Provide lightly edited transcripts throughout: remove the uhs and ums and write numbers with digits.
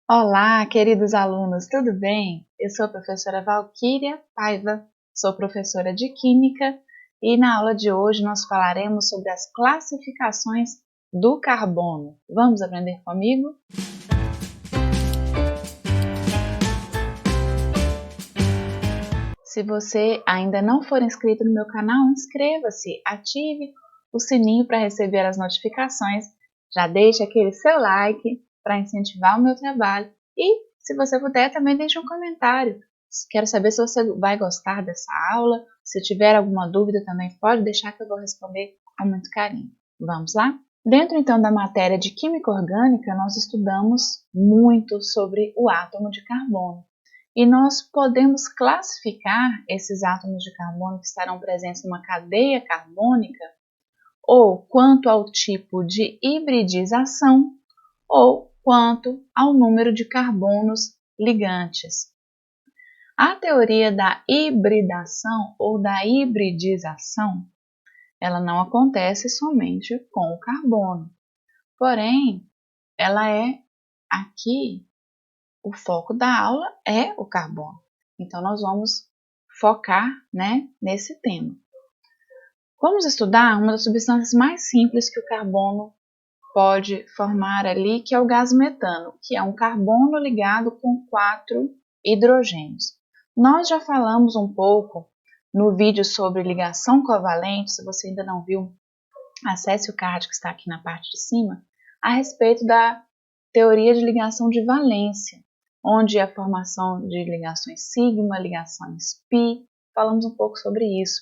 Olá, queridos alunos, tudo bem? Eu sou a professora Valquíria Paiva, sou professora de Química e na aula de hoje nós falaremos sobre as classificações do carbono. Vamos aprender comigo? Se você ainda não for inscrito no meu canal, inscreva-se, ative o sininho para receber as notificações, já deixe aquele seu like para incentivar o meu trabalho e, se você puder, também deixe um comentário. Quero saber se você vai gostar dessa aula. Se tiver alguma dúvida também pode deixar que eu vou responder com muito carinho. Vamos lá? Dentro então da matéria de Química Orgânica, nós estudamos muito sobre o átomo de carbono. E nós podemos classificar esses átomos de carbono que estarão presentes numa cadeia carbônica ou quanto ao tipo de hibridização ou quanto ao número de carbonos ligantes. A teoria da hibridação ou da hibridização, ela não acontece somente com o carbono, porém, ela é aqui, o foco da aula é o carbono. Então, nós vamos focar, nesse tema. Vamos estudar uma das substâncias mais simples que o carbono pode formar ali, que é o gás metano, que é um carbono ligado com 4 hidrogênios. Nós já falamos um pouco no vídeo sobre ligação covalente, se você ainda não viu, acesse o card que está aqui na parte de cima, a respeito da teoria de ligação de valência, onde a formação de ligações sigma, ligações pi, falamos um pouco sobre isso.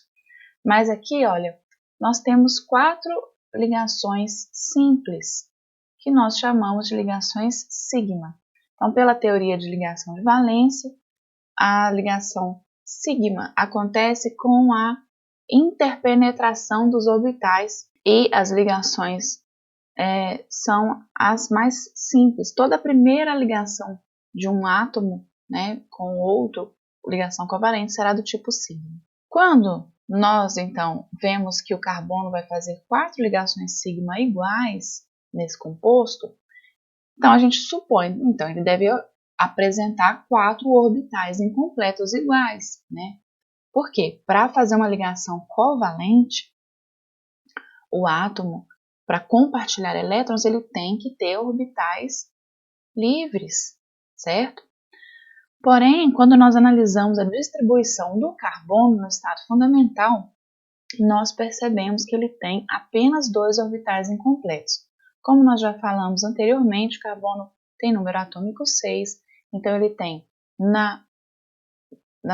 Mas aqui, olha, nós temos 4 ligações simples, que nós chamamos de ligações sigma. Então, pela teoria de ligação de valência, a ligação sigma acontece com a interpenetração dos orbitais e as ligações são as mais simples. Toda a primeira ligação de um átomo com outro, ligação covalente, será do tipo sigma. Quando nós, então, vemos que o carbono vai fazer 4 ligações sigma iguais nesse composto, então a gente supõe, então ele deve apresentar 4 orbitais incompletos iguais, Por quê? Para fazer uma ligação covalente, o átomo, para compartilhar elétrons, ele tem que ter orbitais livres, certo? Porém, quando nós analisamos a distribuição do carbono no estado fundamental, nós percebemos que ele tem apenas 2 orbitais incompletos. Como nós já falamos anteriormente, o carbono tem número atômico 6, então ele tem na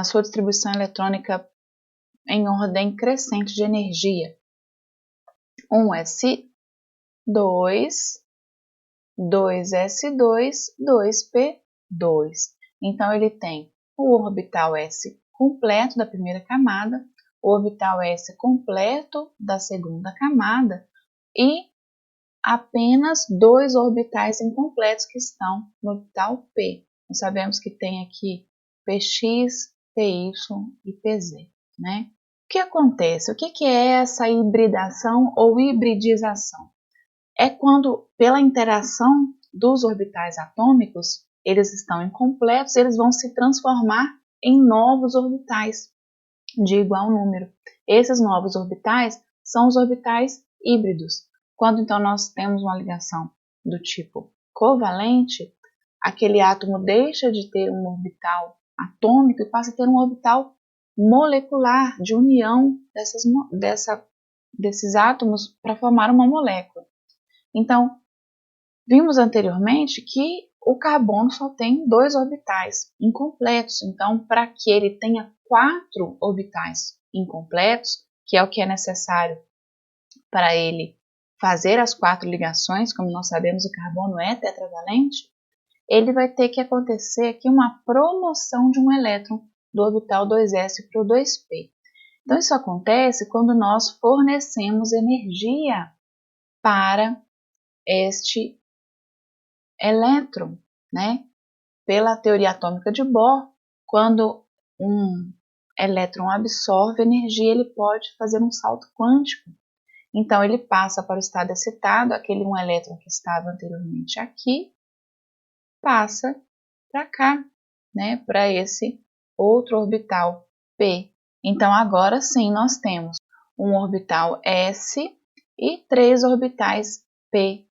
sua distribuição eletrônica em ordem crescente de energia, 1s2, 2s2, 2p2. Então ele tem o orbital s completo da primeira camada, o orbital s completo da segunda camada e apenas 2 orbitais incompletos que estão no orbital p. Nós sabemos que tem aqui px, py e pz, O que acontece? O que é essa hibridação ou hibridização? É quando, pela interação dos orbitais atômicos, eles estão incompletos, eles vão se transformar em novos orbitais de igual número. Esses novos orbitais são os orbitais híbridos. Quando então nós temos uma ligação do tipo covalente, aquele átomo deixa de ter um orbital atômico e passa a ter um orbital molecular, de união desses átomos para formar uma molécula. Então, vimos anteriormente que o carbono só tem 2 orbitais incompletos. Então, para que ele tenha 4 orbitais incompletos, que é o que é necessário para ele fazer as 4 ligações, como nós sabemos o carbono é tetravalente, ele vai ter que acontecer aqui uma promoção de um elétron do orbital 2s para o 2p. Então, isso acontece quando nós fornecemos energia para este elétron, Pela teoria atômica de Bohr, quando um elétron absorve energia, ele pode fazer um salto quântico. Então, ele passa para o estado excitado, aquele um elétron que estava anteriormente aqui, passa para cá, né, para esse outro orbital P. Então, agora sim, nós temos um orbital S e 3 orbitais P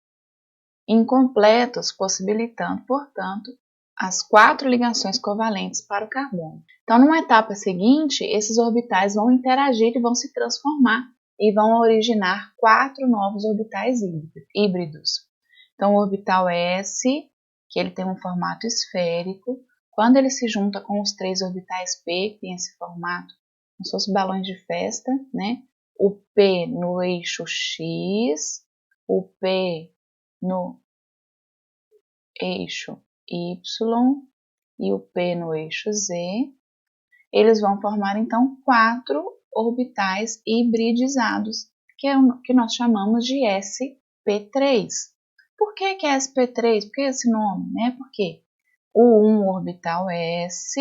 incompletos, possibilitando, portanto, as 4 ligações covalentes para o carbono. Então, numa etapa seguinte, esses orbitais vão interagir e vão se transformar e vão originar 4 novos orbitais híbridos. Então, o orbital S, que ele tem um formato esférico, quando ele se junta com os 3 orbitais P, que tem esse formato, como se fossem balões de festa, né? O P no eixo X, o P no eixo Y e o P no eixo Z, eles vão formar então 4 orbitais hibridizados, que nós chamamos de sp3. Por que é sp3? Por que esse nome? Né? Porque o 1 orbital S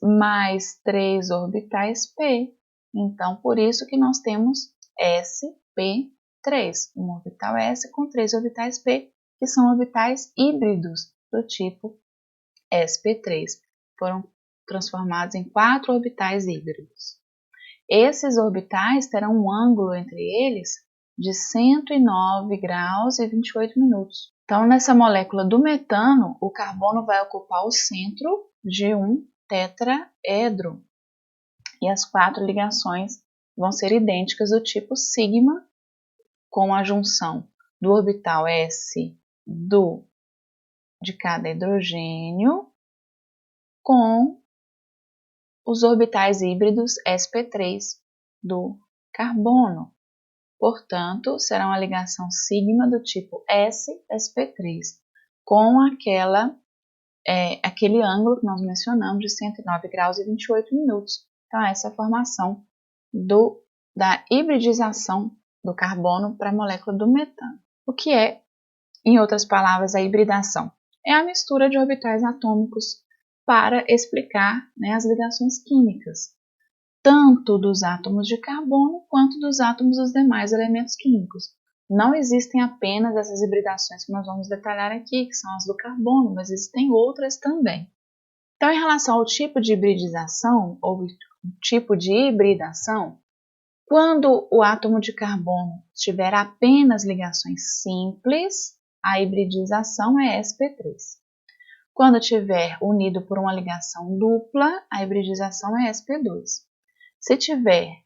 mais 3 orbitais P. Então, por isso que nós temos sp3, um orbital S com 3 orbitais P, que são orbitais híbridos do tipo sp3. Foram transformados em 4 orbitais híbridos. Esses orbitais terão um ângulo entre eles de 109 graus e 28 minutos. Então, nessa molécula do metano, o carbono vai ocupar o centro de um tetraedro. E as 4 ligações vão ser idênticas do tipo sigma, com a junção do orbital S de cada hidrogênio com os orbitais híbridos sp3 do carbono. Portanto, será uma ligação sigma do tipo S-sp3 com aquele ângulo que nós mencionamos de 109 graus e 28 minutos. Então, essa é a formação da hibridização do carbono para a molécula do metano. O que é, em outras palavras, a hibridação? É a mistura de orbitais atômicos para explicar, né, as ligações químicas, tanto dos átomos de carbono quanto dos átomos dos demais elementos químicos. Não existem apenas essas hibridações que nós vamos detalhar aqui, que são as do carbono, mas existem outras também. Então, em relação ao tipo de hibridização, ou tipo de hibridação, quando o átomo de carbono tiver apenas ligações simples, a hibridização é sp3. Quando tiver unido por uma ligação dupla, a hibridização é sp2. Se tiver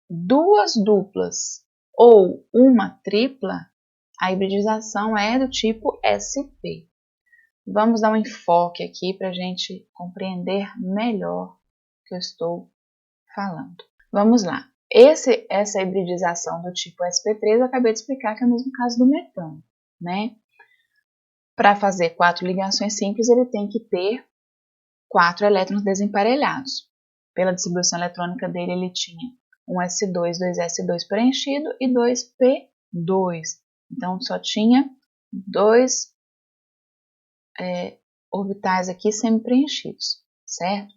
2 duplas ou uma tripla, a hibridização é do tipo sp. Vamos dar um enfoque aqui para a gente compreender melhor o que eu estou falando. Vamos lá. Essa hibridização do tipo sp3 eu acabei de explicar que é o mesmo caso do metano, né? Para fazer 4 ligações simples, ele tem que ter 4 elétrons desemparelhados. Pela distribuição eletrônica dele, ele tinha um S2, 2S2 preenchido e 2P2. Então, só tinha 2 orbitais aqui semi-preenchidos, certo?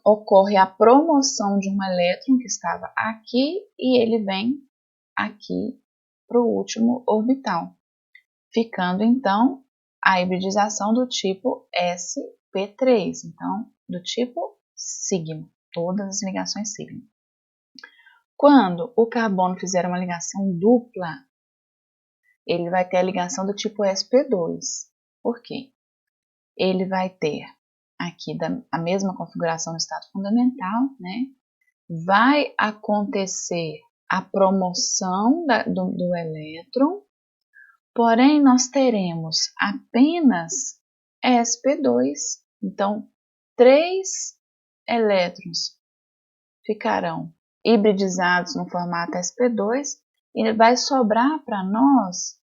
Ocorre a promoção de um elétron que estava aqui e ele vem aqui para o último orbital, ficando então a hibridização do tipo sp3, então do tipo sigma, todas as ligações sigma. Quando o carbono fizer uma ligação dupla, ele vai ter a ligação do tipo sp2. Por quê? Ele vai ter aqui a mesma configuração no estado fundamental, né? Vai acontecer a promoção do elétron, porém nós teremos apenas sp2, então 3 elétrons ficarão hibridizados no formato sp2 e vai sobrar para nós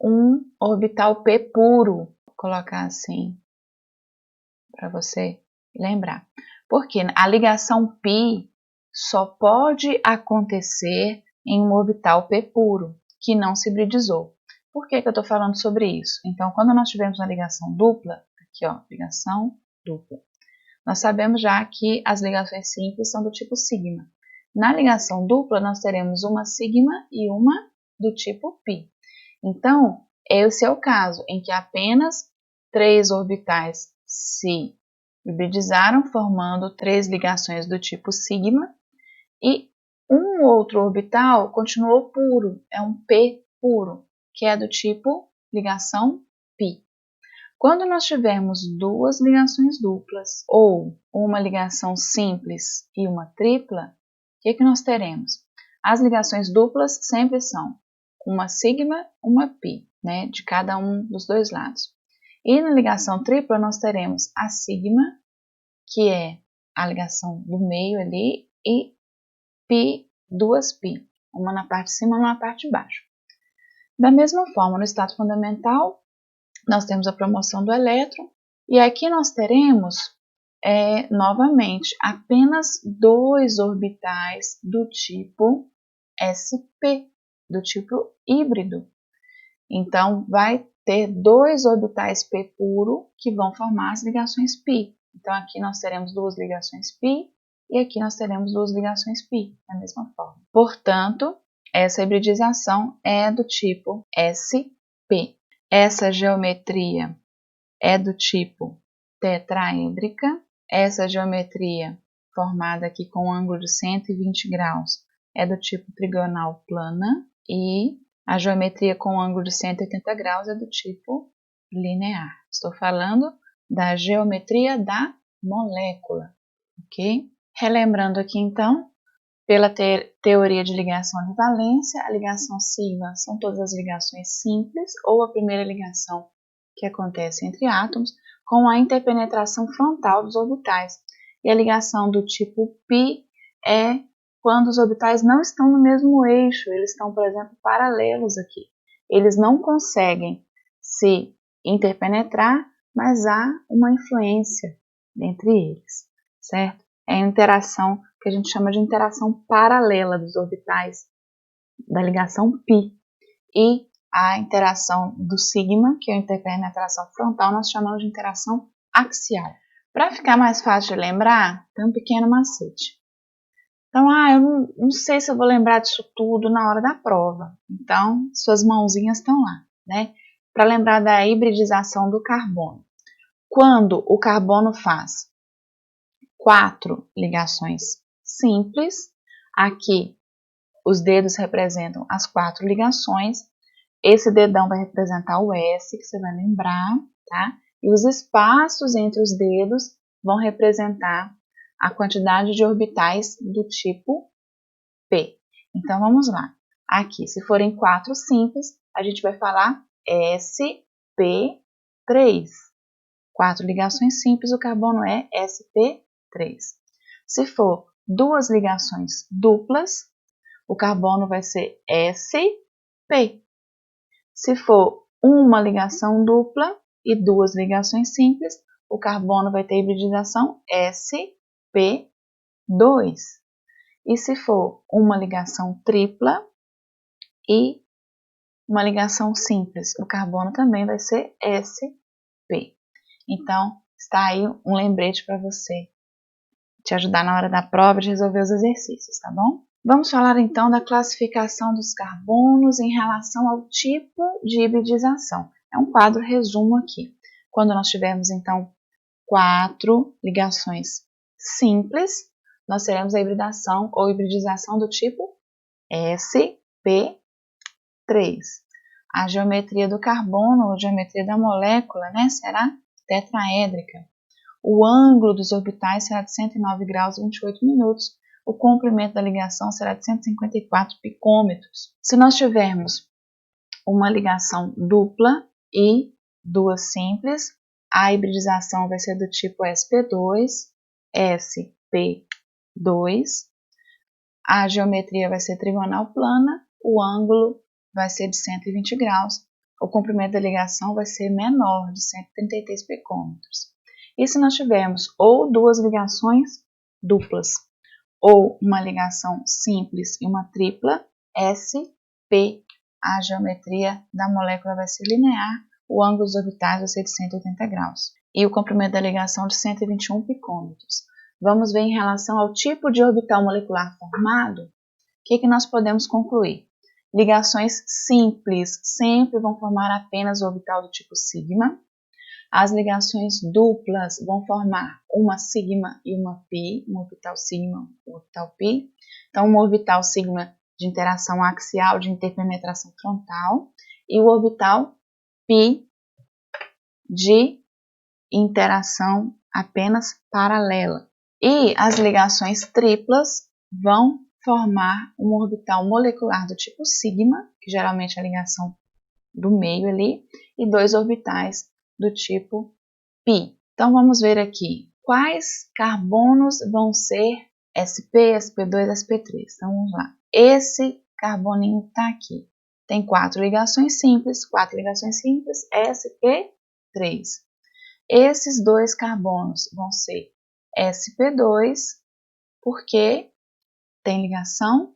um orbital p puro, vou colocar assim para você lembrar. Porque a ligação π só pode acontecer em um orbital p puro, que não se hibridizou. Por que eu estou falando sobre isso? Então, quando nós tivermos uma ligação dupla, aqui ó, ligação dupla, nós sabemos já que as ligações simples são do tipo sigma. Na ligação dupla, nós teremos uma sigma e uma do tipo π. Então, Esse é o caso em que apenas 3 orbitais se hibridizaram, formando 3 ligações do tipo sigma, e um outro orbital continuou puro, é um p puro, que é do tipo ligação π. Quando nós tivermos 2 ligações duplas ou uma ligação simples e uma tripla, o que nós teremos? As ligações duplas sempre são uma sigma, uma π, né, de cada um dos dois lados. E na ligação tripla nós teremos a sigma, que é a ligação do meio ali, e π, 2π, uma na parte de cima e uma na parte de baixo. Da mesma forma, no estado fundamental, nós temos a promoção do elétron, e aqui nós teremos, novamente, apenas 2 orbitais do tipo sp, do tipo híbrido. Então, vai ter 2 orbitais p puro que vão formar as ligações π. Então, aqui nós teremos 2 ligações π e aqui nós teremos 2 ligações π, da mesma forma. Portanto, essa hibridização é do tipo sp. Essa geometria é do tipo tetraédrica. Essa geometria, formada aqui com um ângulo de 120 graus, é do tipo trigonal plana. E a geometria com ângulo de 180 graus é do tipo linear. Estou falando da geometria da molécula, ok? Relembrando aqui então, pela teoria de ligação de valência, a ligação sigma são todas as ligações simples, ou a primeira ligação que acontece entre átomos, com a interpenetração frontal dos orbitais. E a ligação do tipo π é quando os orbitais não estão no mesmo eixo, eles estão, por exemplo, paralelos aqui. Eles não conseguem se interpenetrar, mas há uma influência entre eles, certo? É a interação que a gente chama de interação paralela dos orbitais da ligação π. E a interação do sigma, que é a interpenetração frontal, nós chamamos de interação axial. Para ficar mais fácil de lembrar, tem um pequeno macete. Então, eu não sei se eu vou lembrar disso tudo na hora da prova. Então, suas mãozinhas estão lá, né? Para lembrar da hibridização do carbono. Quando o carbono faz 4 ligações simples, aqui os dedos representam as 4 ligações, esse dedão vai representar o S, que você vai lembrar, tá? E os espaços entre os dedos vão representar a quantidade de orbitais do tipo P. Então, vamos lá. Aqui, se forem 4 simples, a gente vai falar sp3. 4 ligações simples, o carbono é sp3. Se for 2 ligações duplas, o carbono vai ser sp. Se for uma ligação dupla e 2 ligações simples, o carbono vai ter hibridização sp2. E se for uma ligação tripla e uma ligação simples, o carbono também vai ser sp. Então, está aí um lembrete para você te ajudar na hora da prova de resolver os exercícios, tá bom? Vamos falar então da classificação dos carbonos em relação ao tipo de hibridização. É um quadro resumo aqui. Quando nós tivermos então 4 ligações simples, nós teremos a hibridação ou hibridização do tipo sp3. A geometria do carbono, ou geometria da molécula, né, será tetraédrica. O ângulo dos orbitais será de 109 graus e 28 minutos. O comprimento da ligação será de 154 picômetros. Se nós tivermos uma ligação dupla e 2 simples, a hibridização vai ser do tipo sp2, sp2. A geometria vai ser trigonal plana, o ângulo vai ser de 120 graus. O comprimento da ligação vai ser menor, de 133 picômetros. E se nós tivermos ou 2 ligações duplas, ou uma ligação simples e uma tripla, sp, a geometria da molécula vai ser linear, o ângulo dos orbitais vai ser de 180 graus. E o comprimento da ligação de 121 picômetros. Vamos ver em relação ao tipo de orbital molecular formado, o que nós podemos concluir? Ligações simples sempre vão formar apenas o orbital do tipo sigma. As ligações duplas vão formar uma sigma e uma pi, um orbital sigma e um orbital pi. Então, um orbital sigma de interação axial, de interpenetração frontal, e o orbital pi de interação apenas paralela. E as ligações triplas vão formar um orbital molecular do tipo sigma, que geralmente é a ligação do meio ali, e dois orbitais do tipo π. Então vamos ver aqui quais carbonos vão ser sp, sp2, sp3. Então vamos lá. Esse carboninho está aqui. Tem 4 ligações simples, sp3. Esses dois carbonos vão ser sp2, porque tem ligação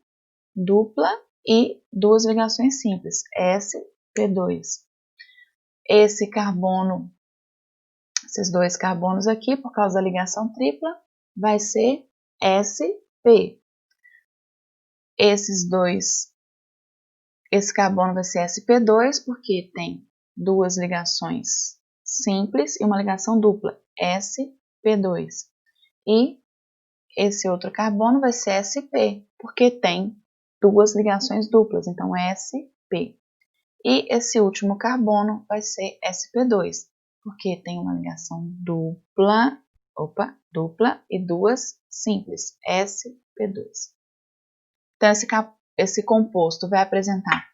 dupla e duas ligações simples, sp2. Esse carbono, esses dois carbonos aqui, por causa da ligação tripla, vai ser sp. Esse carbono vai ser sp2, porque tem duas ligações simples e uma ligação dupla, sp2. E esse outro carbono vai ser sp, porque tem duas ligações duplas, então sp. E esse último carbono vai ser sp2, porque tem uma ligação dupla e duas simples, sp2. Então, esse composto vai apresentar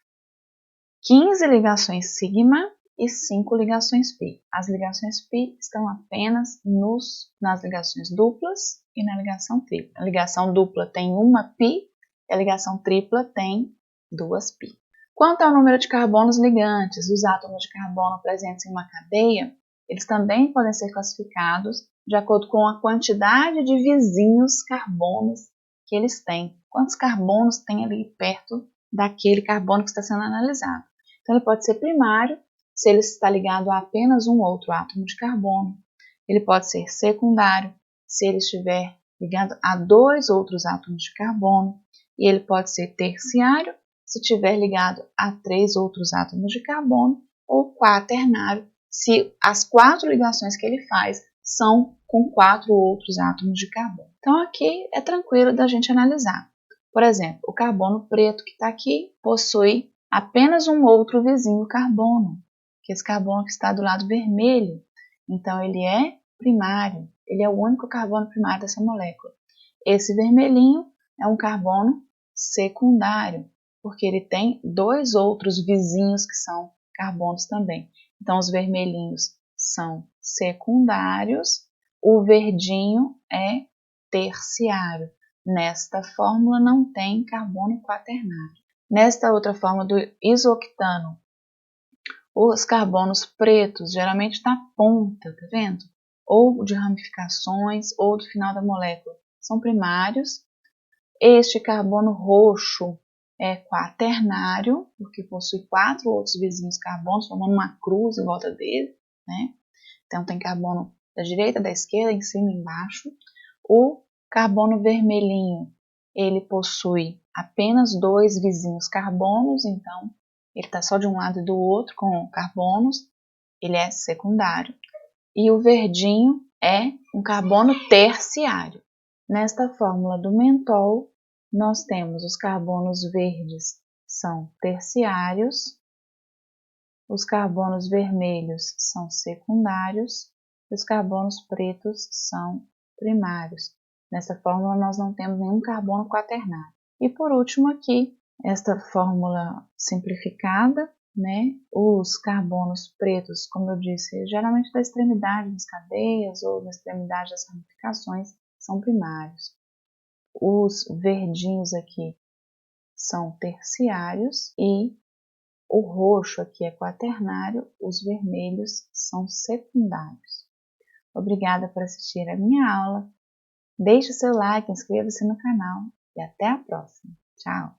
15 ligações sigma e 5 ligações π. As ligações π estão apenas nas ligações duplas e na ligação tripla. A ligação dupla tem uma π e a ligação tripla tem duas π. Quanto ao número de carbonos ligantes dos átomos de carbono presentes em uma cadeia, eles também podem ser classificados de acordo com a quantidade de vizinhos carbonos que eles têm. Quantos carbonos tem ali perto daquele carbono que está sendo analisado. Então, ele pode ser primário, se ele está ligado a apenas um outro átomo de carbono. Ele pode ser secundário, se ele estiver ligado a dois outros átomos de carbono. E ele pode ser terciário, se estiver ligado a 3 outros átomos de carbono, ou quaternário, se as 4 ligações que ele faz são com 4 outros átomos de carbono. Então, aqui é tranquilo da gente analisar. Por exemplo, o carbono preto que está aqui possui apenas um outro vizinho carbono, que é esse carbono que está do lado vermelho. Então, ele é primário, ele é o único carbono primário dessa molécula. Esse vermelhinho é um carbono secundário, porque ele tem 2 outros vizinhos que são carbonos também. Então, os vermelhinhos são secundários, o verdinho é terciário. Nesta fórmula não tem carbono quaternário. Nesta outra fórmula do isoctano, os carbonos pretos, geralmente na ponta, tá vendo? Ou de ramificações, ou do final da molécula, são primários. Este carbono roxo é quaternário, porque possui 4 outros vizinhos carbonos, formando uma cruz em volta dele, né? Então, tem carbono da direita, da esquerda, em cima e embaixo. O carbono vermelhinho, ele possui apenas 2 vizinhos carbonos, então ele está só de um lado e do outro com carbonos, ele é secundário. E o verdinho é um carbono terciário. Nesta fórmula do mentol, nós temos os carbonos verdes são terciários, os carbonos vermelhos são secundários e os carbonos pretos são primários. Nessa fórmula nós não temos nenhum carbono quaternário. E por último aqui, esta fórmula simplificada, né? Os carbonos pretos, como eu disse, geralmente da extremidade das cadeias ou da extremidade das ramificações, são primários. Os verdinhos aqui são terciários e o roxo aqui é quaternário, os vermelhos são secundários. Obrigada por assistir a minha aula. Deixe seu like, inscreva-se no canal e até a próxima. Tchau!